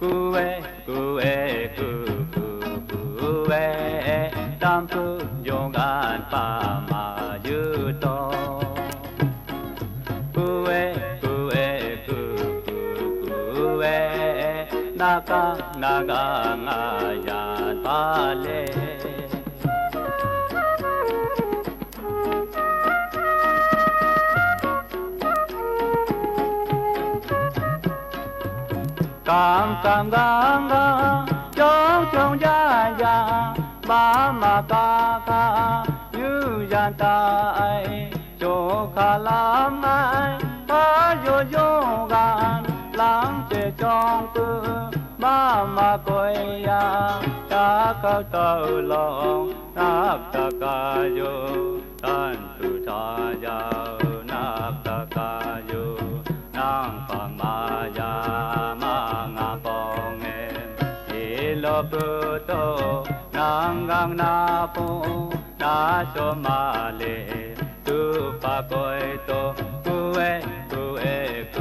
Kuwe kuwe tampu jongan pama yuto kuwe naga ngayan pale cam chong ya ma ka yu yan tai cho kha lam mai ba yo gan lang che chong tu ma koi ya ta ka tao long nap ta ka yo tan tu ta ya nap ta ka yo nang pang ma ya ma nga pong e lo pu to nang gang na pu na so ma le tu pa koi to kuwe